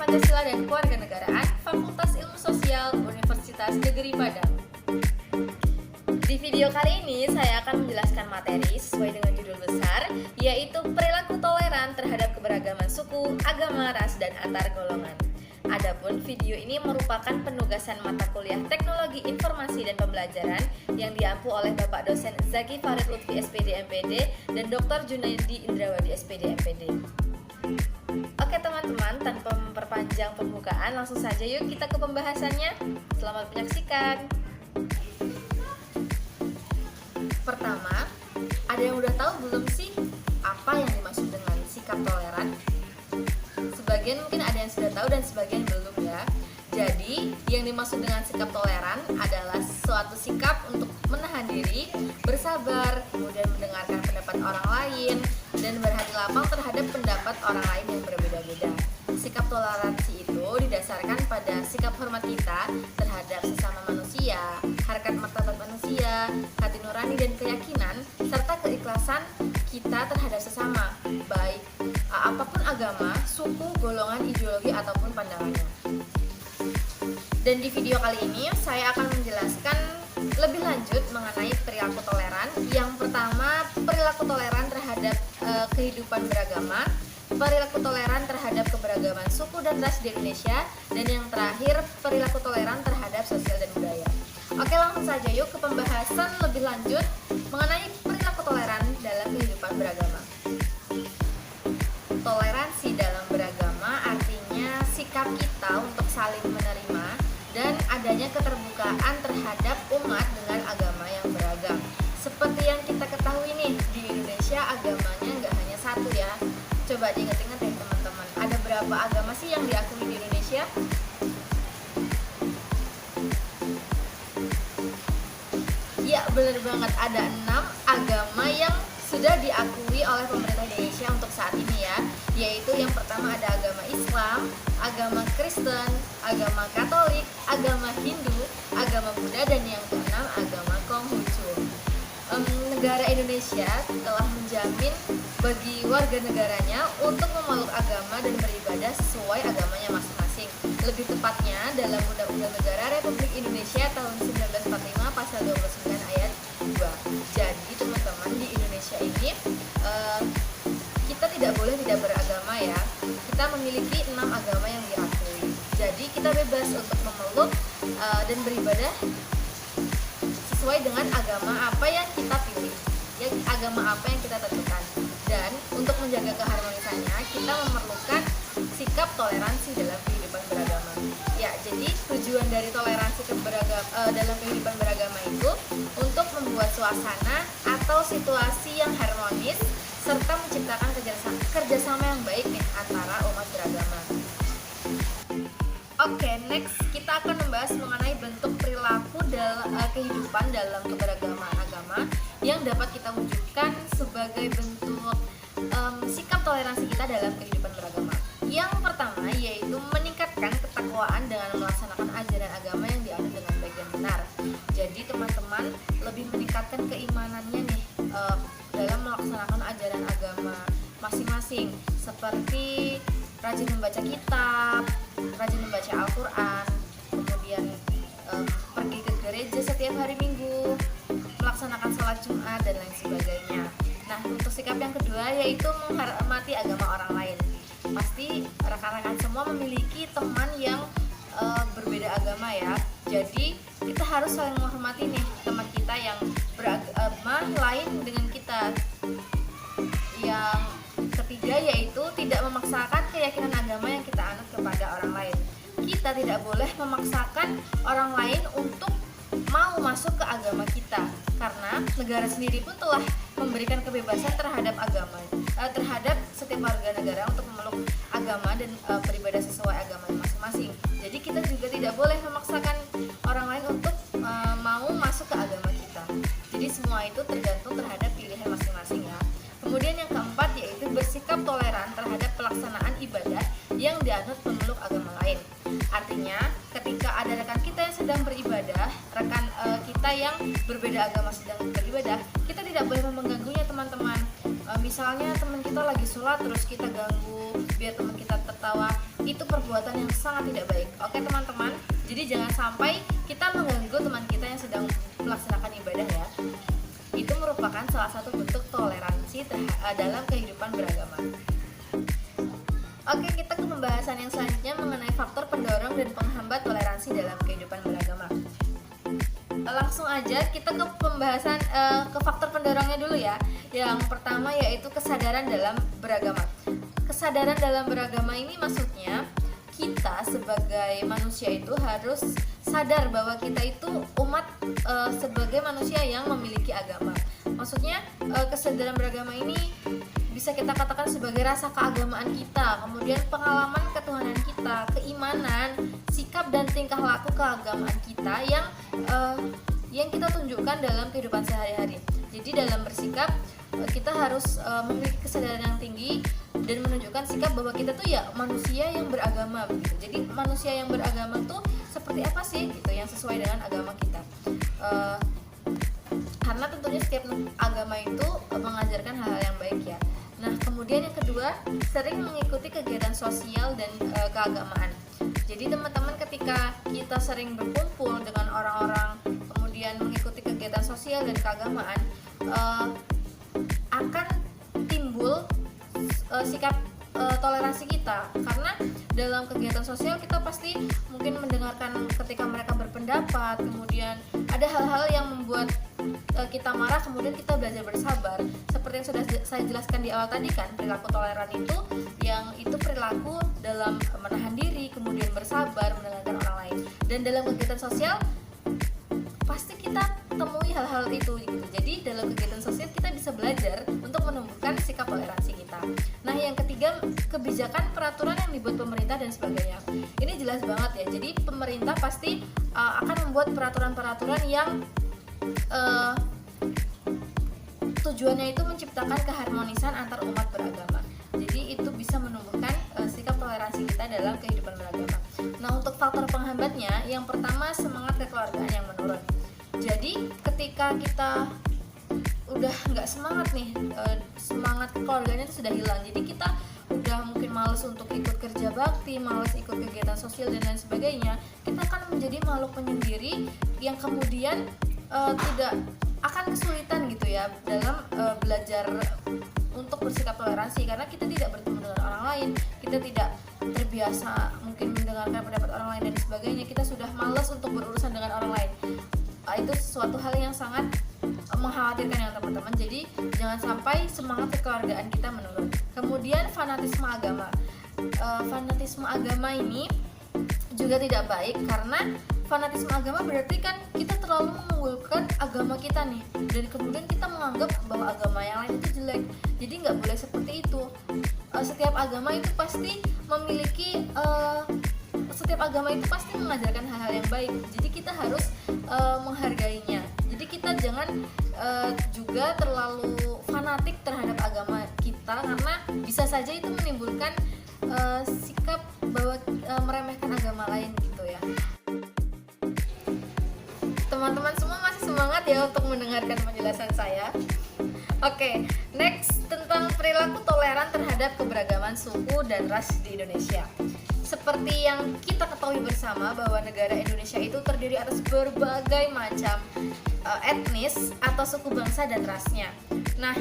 Pancasila dan Kewarganegaraan, Fakultas Ilmu Sosial, Universitas Negeri Padang. Di video kali ini saya akan menjelaskan materi sesuai dengan judul besar, yaitu perilaku toleran terhadap keberagaman suku, agama, ras, dan antar golongan. Adapun video ini merupakan penugasan mata kuliah Teknologi Informasi dan Pembelajaran yang diampu oleh Bapak dosen Zaki Farid Lutfi SPD MPD dan Dr. Junaidi Indrawadi SPD MPD. Oke teman-teman, tanpa memperpanjang pembukaan, langsung saja yuk kita ke pembahasannya. Selamat menyaksikan. Pertama, ada yang udah tahu belum sih apa yang dimaksud dengan sikap toleran? Sebagian mungkin ada yang sudah tahu dan sebagian belum ya. Jadi, yang dimaksud dengan sikap toleran adalah suatu sikap untuk menahan diri, bersabar, kemudian mendengarkan pendapat orang lain, dan berhati lapang terhadap pendapat orang lain yang berbeda-beda. Sikap toleransi itu didasarkan pada sikap hormat kita terhadap sesama manusia, harkat martabat manusia, hati nurani dan keyakinan, serta keikhlasan kita terhadap sesama, baik apapun agama, suku, golongan, ideologi, ataupun pandangannya. Dan di video kali ini saya akan menjelaskan lebih lanjut mengenai perilaku toleran. Yang pertama, perilaku toleran terhadap kehidupan beragama, perilaku toleran terhadap keberagaman suku dan ras di Indonesia, dan yang terakhir perilaku toleran terhadap sosial dan budaya. Oke, langsung saja yuk ke pembahasan lebih lanjut mengenai perilaku toleran dalam kehidupan beragama. Toleransi dalam beragama artinya sikap kita untuk saling menerima dan adanya keterbukaan terhadap umat dengan agama yang beragam. Seperti yang kita ketahui nih, di Indonesia agamanya nggak hanya satu ya. Coba diingat-ingat ya teman-teman, ada berapa agama sih yang diakui di Indonesia? Ya, benar banget, ada 6 agama yang sudah diakui oleh pemerintah Indonesia untuk saat ini ya. Yaitu yang pertama ada agama Islam, agama Kristen, agama Katolik, agama Hindu, agama Buddha, dan yang keenam agama Konghucu. Negara Indonesia telah menjamin bagi warga negaranya untuk memeluk agama dan beribadah sesuai agamanya masing-masing. Lebih tepatnya dalam Undang-Undang Negara Republik Indonesia tahun 1945 pasal 29 ayat 2. Jadi teman-teman, di Indonesia ini kita tidak boleh tidak beragama ya. Kita memiliki 6 agama yang diakui. Jadi kita bebas untuk memeluk dan beribadah sesuai dengan agama apa yang kita pilih, ya, agama apa yang kita tentukan. Dan untuk menjaga keharmonisannya, kita memerlukan sikap toleransi dalam kehidupan beragama. Ya, jadi tujuan dari toleransi dalam kehidupan beragama itu untuk membuat suasana atau situasi yang harmonis serta menciptakan kerjasama yang baik nih antara umat beragama. Oke, next kita akan membahas mengenai bentuk perilaku kehidupan dalam keberagaman agama yang dapat kita wujudkan sebagai bentuk sikap toleransi kita dalam kehidupan beragama. Yang pertama yaitu meningkatkan ketakwaan dengan melaksanakan ajaran agama yang dianut dengan baik dan benar. Jadi teman-teman lebih meningkatkan keimanannya nih dalam melaksanakan ajaran agama masing-masing, seperti rajin membaca kitab, rajin membaca Al-Quran, kemudian pergi ke gereja setiap hari Minggu, melaksanakan sholat Jumat, dan lain sebagainya. Nah, untuk sikap yang kedua yaitu menghormati agama orang lain. Pasti rekan-rekan semua memiliki teman yang berbeda agama ya. Jadi kita harus saling menghormati nih teman kita yang beragama lain dengan kita. Yang ketiga yaitu tidak memaksakan keyakinan agama yang kita anut kepada orang lain. Kita tidak boleh memaksakan orang lain untuk mau masuk ke agama kita, karena negara sendiri pun telah memberikan kebebasan terhadap agama, terhadap setiap warga negara untuk memeluk agama dan beribadah sesuai agama masing-masing. Jadi kita juga tidak boleh memaksakan orang lain untuk mau masuk ke agama kita. Jadi semua itu tergantung terhadap pilihan masing-masing ya. Kemudian yang keempat yaitu bersikap toleran terhadap pelaksanaan ibadah yang dianut pemeluk agama lain. Artinya ketika ada rekan kita yang sedang beribadah, rekan kita yang berbeda agama sedang beribadah, kita tidak boleh mengganggunya teman-teman. Misalnya teman kita lagi sholat terus kita ganggu biar teman kita tertawa, itu perbuatan yang sangat tidak baik. Oke teman-teman, jadi jangan sampai kita mengganggu teman kita yang sedang melaksanakan ibadah ya. Itu merupakan salah satu bentuk toleransi dalam kehidupan beragama. Oke, kita ke pembahasan yang selanjutnya mengenai faktor pendorong dan penghambat toleransi dalam kehidupan beragama. Langsung aja kita ke pembahasan ke faktor pendorongnya dulu ya. Yang pertama yaitu kesadaran dalam beragama. Kesadaran dalam beragama ini maksudnya kita sebagai manusia itu harus sadar bahwa kita itu umat sebagai manusia yang memiliki agama. Maksudnya kesadaran beragama ini bisa kita katakan sebagai rasa keagamaan kita, kemudian pengalaman ketuhanan kita, keimanan, sikap dan tingkah laku keagamaan kita yang kita tunjukkan dalam kehidupan sehari-hari. Jadi dalam bersikap kita harus memiliki kesadaran yang tinggi dan menunjukkan sikap bahwa kita tuh ya manusia yang beragama begitu. Jadi manusia yang beragama tuh seperti apa sih gitu, yang sesuai dengan agama kita. Karena tentunya setiap agama itu mengajarkan hal-hal yang baik ya. Nah, kemudian yang kedua, sering mengikuti kegiatan sosial dan keagamaan. Jadi teman-teman ketika kita sering berkumpul dengan orang-orang, kemudian mengikuti kegiatan sosial dan keagamaan, akan timbul sikap toleransi kita. Karena dalam kegiatan sosial kita pasti mungkin mendengarkan ketika mereka berpendapat, kemudian ada hal-hal yang membuat kita marah, kemudian kita belajar bersabar. Seperti yang sudah saya jelaskan di awal tadi kan, perilaku toleran itu perilaku dalam menahan diri, kemudian bersabar, mendengarkan orang lain. Dan dalam kegiatan sosial pasti kita temui hal-hal itu gitu. Jadi dalam kegiatan sosial kita bisa belajar untuk menumbuhkan sikap toleransi kita. Nah, yang ketiga, kebijakan peraturan yang dibuat pemerintah dan sebagainya. Ini jelas banget ya. Jadi pemerintah pasti akan membuat peraturan-peraturan yang tujuannya itu menciptakan keharmonisan antar umat beragama. Jadi itu bisa menumbuhkan sikap toleransi kita dalam kehidupan beragama. Nah, untuk faktor penghambatnya, yang pertama semangat kekeluargaan yang menurun. Jadi ketika kita udah nggak semangat nih, semangat kekeluargaannya itu sudah hilang. Jadi kita udah mungkin malas untuk ikut kerja bakti, malas ikut kegiatan sosial dan lain sebagainya. Kita akan menjadi makhluk penyendiri yang kemudian tidak akan kesulitan gitu ya dalam belajar untuk bersikap toleransi, karena kita tidak bertemu dengan orang lain, kita tidak terbiasa mungkin mendengarkan pendapat orang lain dan sebagainya, kita sudah malas untuk berurusan dengan orang lain. Itu sesuatu hal yang sangat mengkhawatirkan ya teman-teman. Jadi jangan sampai semangat kekeluargaan kita menurun. Kemudian fanatisme agama. Fanatisme agama ini juga tidak baik, karena fanatisme agama berarti kan kita terlalu mengunggulkan agama kita nih, dan kemudian kita menganggap bahwa agama yang lain itu jelek. Jadi nggak boleh seperti itu. Setiap agama itu pasti memiliki setiap agama itu pasti mengajarkan hal-hal yang baik. Jadi kita harus menghargainya. Jadi kita jangan juga terlalu fanatik terhadap agama kita, karena bisa saja itu menimbulkan sikap bahwa meremehkan agama lain gitu ya. Teman-teman semua masih semangat ya untuk mendengarkan penjelasan saya? Oke, next tentang perilaku toleran terhadap keberagaman suku dan ras di Indonesia. Seperti yang kita ketahui bersama bahwa negara Indonesia itu terdiri atas berbagai macam etnis atau suku bangsa dan rasnya. Nah,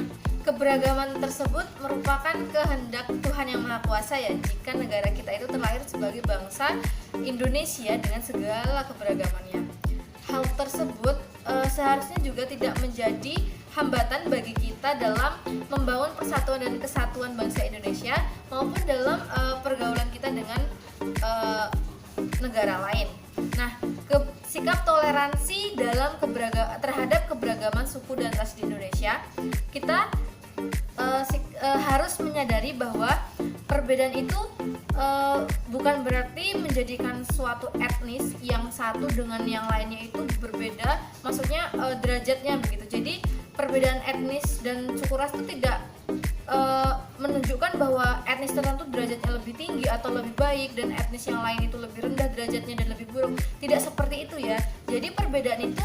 keberagaman tersebut merupakan kehendak Tuhan yang Maha Kuasa ya, jika negara kita itu terlahir sebagai bangsa Indonesia dengan segala keberagamannya. Hal tersebut seharusnya juga tidak menjadi hambatan bagi kita dalam membangun persatuan dan kesatuan bangsa Indonesia maupun dalam pergaulan kita dengan negara lain. Nah, sikap toleransi dalam terhadap keberagaman suku dan ras di Indonesia, kita harus menyadari bahwa perbedaan itu bukan berarti menjadikan suatu etnis yang satu dengan yang lainnya itu berbeda, maksudnya derajatnya begitu. Jadi perbedaan etnis dan suku ras itu tidak menunjukkan bahwa etnis tertentu derajatnya lebih tinggi atau lebih baik dan etnis yang lain itu lebih rendah derajatnya dan lebih buruk. Tidak seperti itu ya. Jadi perbedaan itu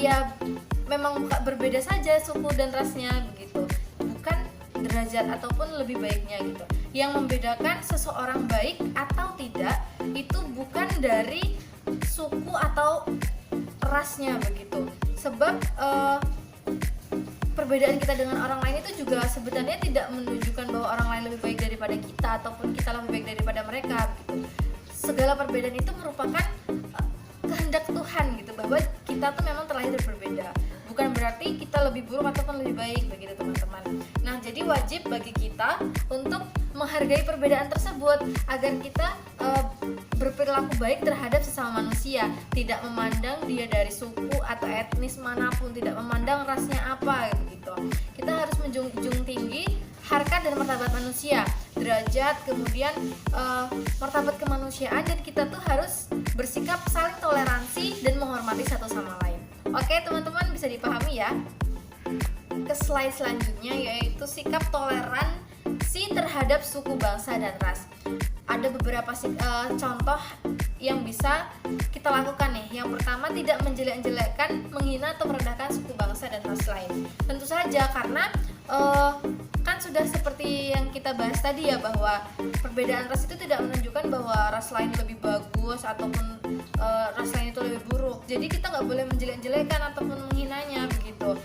ya memang berbeda saja suku dan rasnya begitu, bukan derajat ataupun lebih baiknya gitu. Yang membedakan seseorang baik atau tidak itu bukan dari suku atau rasnya begitu. Sebab perbedaan kita dengan orang lain itu juga sebenarnya tidak menunjukkan bahwa orang lain lebih baik daripada kita ataupun kita lebih baik daripada mereka begitu. Segala perbedaan itu merupakan kehendak Tuhan gitu, bahwa kita tuh memang terlahir berbeda. Bukan berarti kita lebih buruk ataupun lebih baik begitu teman-teman. Nah, jadi wajib bagi kita untuk menghargai perbedaan tersebut agar kita berperilaku baik terhadap sesama manusia, tidak memandang dia dari suku atau etnis manapun, tidak memandang rasnya apa gitu. Kita harus menjunjung tinggi harkat dan martabat manusia, derajat, kemudian martabat kemanusiaan, dan kita tuh harus bersikap saling toleransi dan menghormati satu sama lain. Oke teman-teman, bisa dipahami ya. Ke slide selanjutnya, yaitu sikap toleransi terhadap suku, bangsa, dan ras. Ada beberapa contoh yang bisa kita lakukan nih. Yang pertama, tidak menjelek-jelekkan, menghina atau merendahkan suku, bangsa, dan ras lain. Tentu saja karena kan sudah seperti yang kita bahas tadi ya, bahwa perbedaan ras itu tidak menunjukkan bahwa ras lain lebih bagus ataupun ras lain itu lebih buruk. Jadi kita nggak boleh menjelek-jelekan ataupun menghinanya begitu.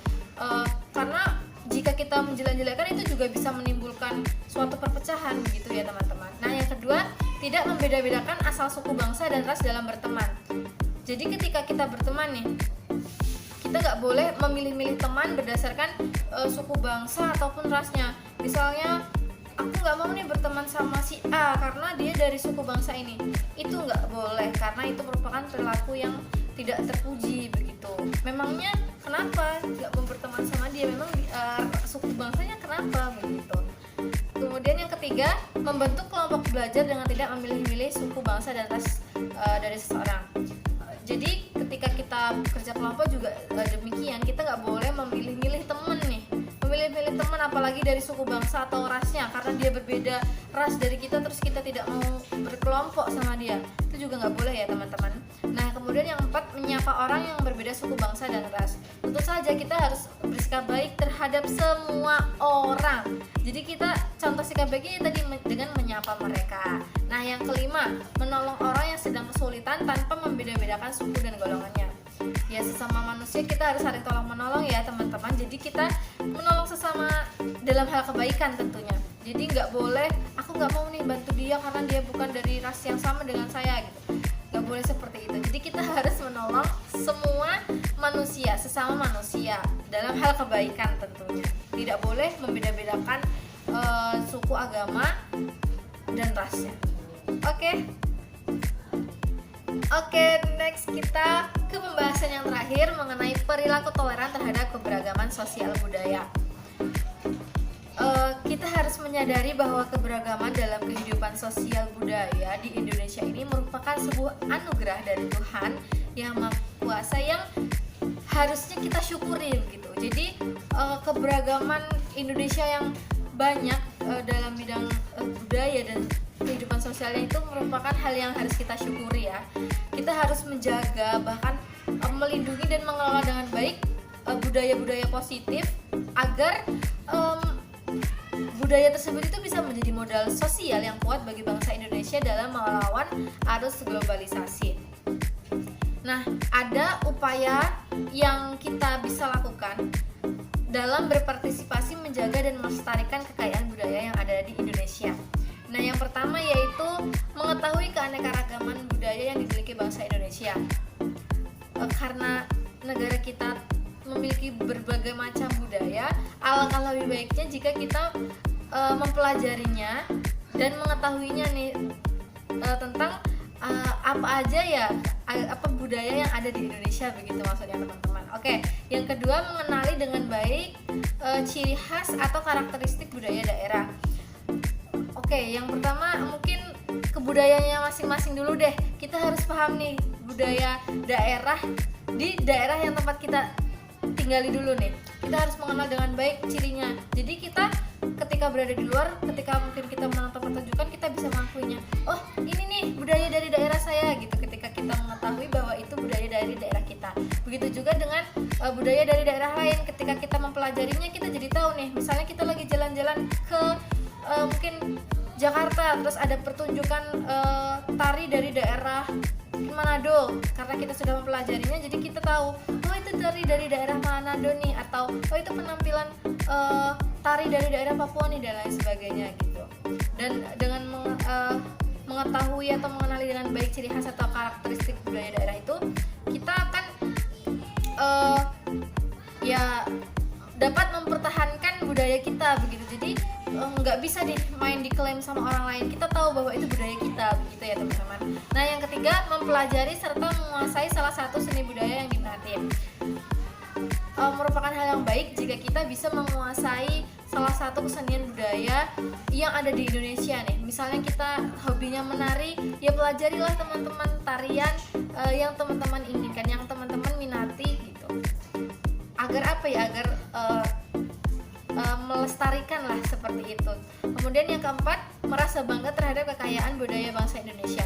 Karena jika kita menjelek-jelekan itu juga bisa menimbulkan suatu perpecahan begitu ya teman-teman. Nah, yang kedua, tidak membeda-bedakan asal suku, bangsa, dan ras dalam berteman. Jadi ketika kita berteman nih, kita nggak boleh memilih-milih teman berdasarkan suku, bangsa, ataupun rasnya. Misalnya, aku nggak mau nih berteman sama si A karena dia dari suku bangsa ini. Itu nggak boleh, karena itu merupakan perilaku yang tidak terpuji begitu. Memangnya kenapa nggak mau berteman sama dia? Memang suku bangsanya kenapa begitu? Kemudian yang ketiga, membentuk kelompok belajar dengan tidak memilih-milih suku, bangsa, dan ras dari seseorang. Jadi ketika kita bekerja kelompok juga demikian, kita nggak boleh memilih-milih teman nih, memilih-milih teman apalagi dari suku, bangsa, atau rasnya, karena dia berbeda ras dari kita terus kita tidak mau berkelompok sama dia. Itu juga nggak boleh ya teman-teman. Nah, kemudian yang keempat, menyapa orang yang berbeda suku, bangsa, dan ras. Tentu saja kita harus bersikap baik terhadap semua orang. Jadi kita contoh sikap baiknya tadi dengan menyapa mereka. Nah, yang kelima, menolong orang yang sedang kesulitan tanpa membeda-bedakan suku dan golongannya. Ya, sesama manusia kita harus saling tolong menolong ya teman-teman. Jadi kita menolong sesama dalam hal kebaikan tentunya. Jadi nggak boleh, aku nggak mau nih bantu dia karena dia bukan dari ras yang sama dengan saya gitu. Nggak boleh seperti itu. Jadi kita harus menolong semua manusia, sesama manusia dalam hal kebaikan tentunya. Tidak boleh membeda-bedakan suku, agama, dan rasnya. Oke, next kita ke pembahasan yang terakhir mengenai perilaku toleran terhadap keberagaman sosial budaya. Kita harus menyadari bahwa keberagaman dalam kehidupan sosial budaya di Indonesia ini merupakan sebuah anugerah dari Tuhan yang Maha Kuasa yang harusnya kita syukuri begitu. Jadi keberagaman Indonesia yang banyak dalam bidang budaya dan kehidupan sosialnya itu merupakan hal yang harus kita syukuri ya. Kita harus menjaga, bahkan melindungi dan mengelola dengan baik budaya-budaya positif agar budaya tersebut itu bisa menjadi modal sosial yang kuat bagi bangsa Indonesia dalam melawan arus globalisasi. Nah, ada upaya yang kita bisa lakukan dalam berpartisipasi menjaga dan melestarikan kekayaan budaya yang ada di Indonesia. Nah, yang pertama yaitu mengetahui keanekaragaman budaya yang dimiliki bangsa Indonesia. Karena negara kita memiliki berbagai macam budaya, alangkah lebih baiknya jika kita mempelajarinya dan mengetahuinya nih tentang apa aja ya, apa budaya yang ada di Indonesia begitu maksudnya teman-teman. Oke, yang kedua, mengenali dengan baik ciri khas atau karakteristik budaya daerah. Oke, yang pertama mungkin kebudayaannya masing-masing dulu deh. Kita harus paham nih budaya daerah di daerah yang tempat kita tinggali dulu nih. Kita harus mengenal dengan baik cirinya. Jadi kita ketika berada di luar, ketika mungkin kita menonton pertunjukan, kita bisa mengakuinya. Oh, ini nih budaya dari daerah saya gitu. Ketika kita mengetahui bahwa itu budaya dari daerah kita. Begitu juga dengan budaya dari daerah lain. Ketika kita mempelajarinya, kita jadi tahu nih. Misalnya kita lagi jalan-jalan ke mungkin Jakarta, terus ada pertunjukan tari dari daerah Manado. Karena kita sudah mempelajarinya, jadi kita tahu oh itu tari dari daerah Manado nih, atau oh itu penampilan tari dari daerah Papua nih, dan lain sebagainya gitu. Dan dengan mengetahui atau mengenali dengan baik ciri khas atau karakteristik budaya daerah itu, kita akan ya dapat mempertahankan budaya kita begitu. Jadi nggak bisa main diklaim sama orang lain, kita tahu bahwa itu budaya kita begitu ya teman-teman. Nah yang ketiga, mempelajari serta menguasai salah satu seni budaya yang diminati. Merupakan hal yang baik jika kita bisa menguasai salah satu kesenian budaya yang ada di Indonesia nih. Misalnya kita hobinya menari, ya pelajarilah teman-teman tarian yang teman-teman inginkan, yang teman-teman minati gitu. Agar apa ya, agar melestarikan lah seperti itu. Kemudian yang keempat, merasa bangga terhadap kekayaan budaya bangsa Indonesia.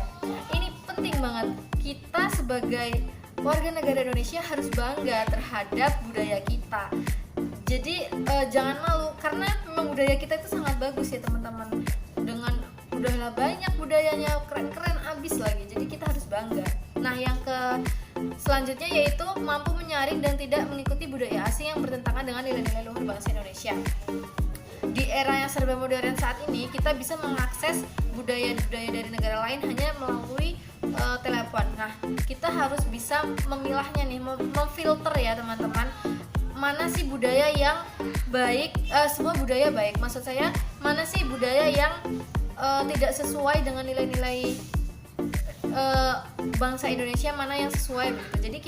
Ini penting banget, kita sebagai warga negara Indonesia harus bangga terhadap budaya kita. Jadi jangan malu, karena memang budaya kita itu sangat bagus ya teman-teman. Dengan udahlah banyak budayanya, keren-keren abis lagi, jadi kita harus bangga. Nah yang selanjutnya yaitu mampu menyaring dan tidak mengikuti budaya asing yang bertentangan dengan nilai-nilai luhur bangsa Indonesia. Di era yang serba modern saat ini, kita bisa mengakses budaya-budaya dari negara lain hanya melalui telepon. Nah, kita harus bisa memilahnya nih, memfilter ya teman-teman. Mana sih budaya yang baik, sebuah budaya baik. Maksud saya, mana sih budaya yang tidak sesuai dengan nilai-nilai bangsa Indonesia, mana yang sesuai begitu. Jadi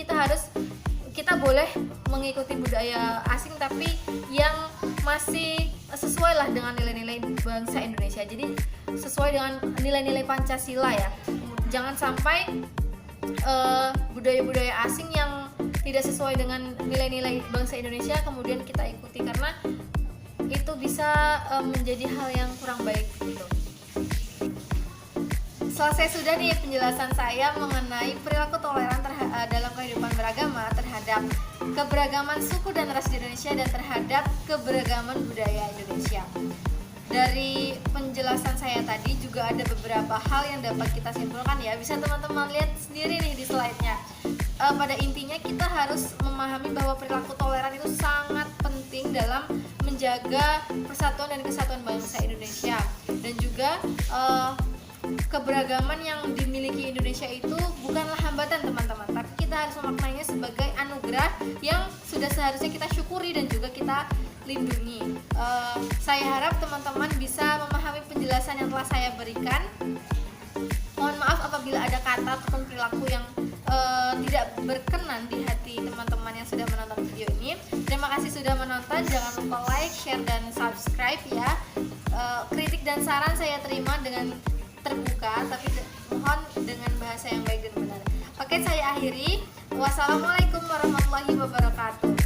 kita boleh mengikuti budaya asing tapi yang masih sesuai lah dengan nilai-nilai bangsa Indonesia. Jadi sesuai dengan nilai-nilai Pancasila ya. Jangan sampai budaya-budaya asing yang tidak sesuai dengan nilai-nilai bangsa Indonesia kemudian kita ikuti, karena itu bisa menjadi hal yang kurang baik gitu. Selesai sudah nih penjelasan saya mengenai perilaku toleran dalam kehidupan beragama terhadap keberagaman suku dan ras di Indonesia dan terhadap keberagaman budaya Indonesia. Dari penjelasan saya tadi juga ada beberapa hal yang dapat kita simpulkan ya. Bisa teman-teman lihat sendiri nih di slide-nya. Pada intinya kita harus memahami bahwa perilaku toleran itu sangat penting dalam menjaga persatuan dan kesatuan bangsa Indonesia. Dan juga keberagaman yang dimiliki Indonesia itu bukanlah hambatan teman-teman, tapi kita harus memaknainya sebagai anugerah yang sudah seharusnya kita syukuri dan juga kita lindungi. Saya harap teman-teman bisa memahami penjelasan yang telah saya berikan. Mohon maaf apabila ada kata ataupun perilaku yang tidak berkenan di hati teman-teman yang sudah menonton video ini. Terima kasih sudah menonton, jangan lupa like, share, dan subscribe ya. Kritik dan saran saya terima dengan terbuka, tapi mohon dengan bahasa yang baik dan benar. Oke, saya akhiri. Wassalamualaikum warahmatullahi wabarakatuh.